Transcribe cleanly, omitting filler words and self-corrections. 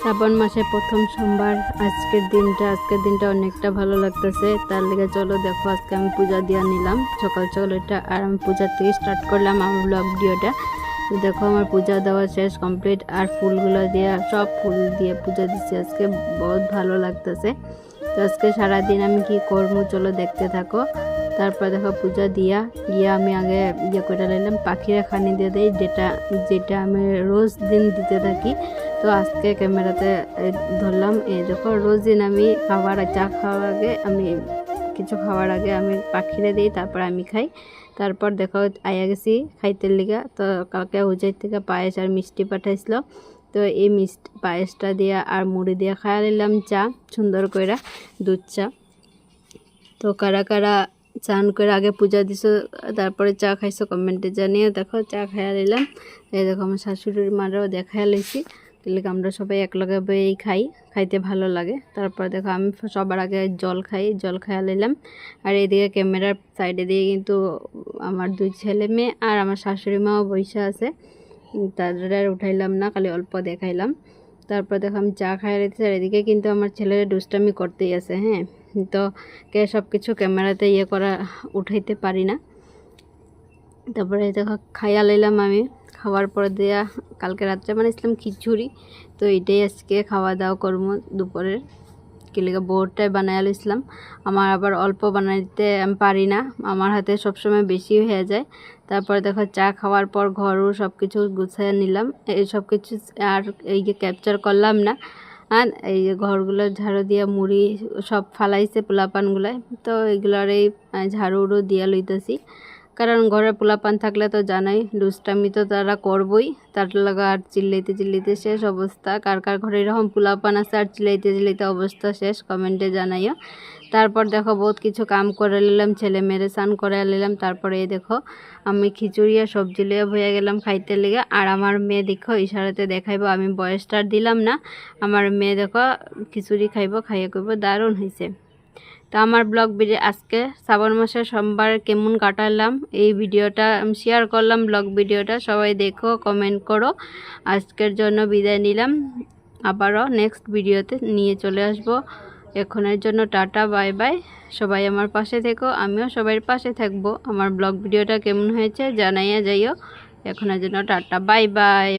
শ্রাবণ মাসের প্রথম সোমবার আজকের দিনটা অনেকটা ভালো লাগতেছে। তার লেগে চলো দেখো, আজকে আমি পূজা দিয়ে নিলাম সকাল সকাল এটা, আর আমি পূজার থেকে স্টার্ট করলাম আমার ব্লগ ভিডিওটা। তো দেখো আমার পূজা দেওয়া শেষ কমপ্লিট, আর ফুলগুলো দিয়ে সব ফুল দিয়ে পূজা দিচ্ছি আজকে, বহুত ভালো লাগতেছে। তো আজকে সারাদিন আমি কি করবো চলো দেখতে থাকো। তারপর দেখো পূজা গিয়ে আমি আগে করে নিলাম পাখিরা খানি দিয়ে দেয়, যেটা আমি রোজ দিন দিতে থাকি। তো আজকে ক্যামেরাতে ধরলাম, এই দেখো রোজ দিন আমি চা খাওয়ার আগে কিছু খাওয়ার আগে আমি পাখিরে দিই, তারপর আমি খাই। তারপর দেখো আয়া গেছি খাইতে লিগা। তো কালকে উজাই থেকে পায়েস আর মিষ্টি পাঠাইছিল, তো এই পায়েসটা দিয়া আর মুড়ি দিয়া খাইয়া নিলাম চা সুন্দর করে, দুধ চা। তো কারা কারা চান করে আগে পূজা দিছো তারপরে চা খাইছো কমেন্টে জানিয়ে। দেখো চা খাইয়া নিলাম, এই দেখো আমার শাশুড়ির মারাও দেখাইয়া লইছি, তাহলে আমরা সবাই একলগে বই খাইতে ভালো লাগে। তারপর দেখো আমি সবার আগে জল খাইয়া নিলাম। আর এইদিকে ক্যামেরার সাইডে দিয়ে কিন্তু আমার দুই ছেলে মেয়ে আর আমার শাশুড়ি মাও বসে আছে, তাদের আর উঠাইলাম না, খালি অল্প দেখাইলাম। তারপর দেখো আমি চা খাইয়া রেখেছি, আর এদিকে কিন্তু আমার ছেলেরা দুষ্টামি করতেই আছে। হ্যাঁ, তো সব কিছু ক্যামেরাতে উঠাইতে পারি না। তারপরে দেখো খাইয়া লইলাম আমি। খাওয়ার পর দিয়া কালকে রাত্রে বানাইছিলাম খিচুড়ি, তো এটাই আজকে খাওয়া দাওয়া করবো দুপুরের। কিলিকা বহুতটাই বানাই লইছিলাম, আমার আবার অল্প বানাইতে আমি পারি না, আমার হাতে সবসময় বেশি হয়ে যায়। তারপর দেখো চা খাওয়ার পর ঘরও সব কিছু গুছিয়ে নিলাম, এই সব কিছু আর এই যে ক্যাপচার করলাম না। আর এই যে ঘরগুলো ঝাড়ু দিয়ে মুড়ি সব ফালাইছে পোলাপানগুলায়, তো এগুলোর এই ঝাড়ু উড়ু দিয়ে লইতেছি। কারণ ঘরে পোলাপান থাকলে তো জানাই দুষ্টামি তো তারা করবই, তার লাগা আর চিল্লাইতে শেষ অবস্থা। কার কার ঘরে এরকম পোলাপান আছে আর চিল্লাইতে অবস্থা শেষ, কমেন্টে জানাইও। তারপর দেখো বহুত কিছু কাম করে নিলাম, ছেলে মেয়েরে স্নান করে নিলাম। তারপরে এই দেখো আমি খিচুড়ি আর সবজি লিয়ে হয়ে গেলাম খাইতে লেগে। আর আমার মেয়ে দেখো ইশারাতে দেখাইবো, আমি বয়সটা দিলাম না। আমার মেয়ে দেখো খিচুড়ি খাইবো, খাইয়ে করব, দারুণ হয়েছে। তো আমার ব্লগ ভিডিও আজকে শ্রাবণ মাসের সোমবার কেমন কাটালাম এই ভিডিওটা আমি শেয়ার করলাম। ব্লগ ভিডিওটা সবাই দেখো, কমেন্ট করো। আজকের জন্য বিদায় নিলাম, আবারও নেক্সট ভিডিওতে নিয়ে চলে আসব। এখনের জন্য টাটা, বাই বাই। সবাই আমার পাশে থেকো, আমিও সবার পাশে থাকবো। আমার ব্লগ ভিডিওটা কেমন হয়েছে জানাইয়া যাইও। এখনের জন্য টাটা, বাই বাই।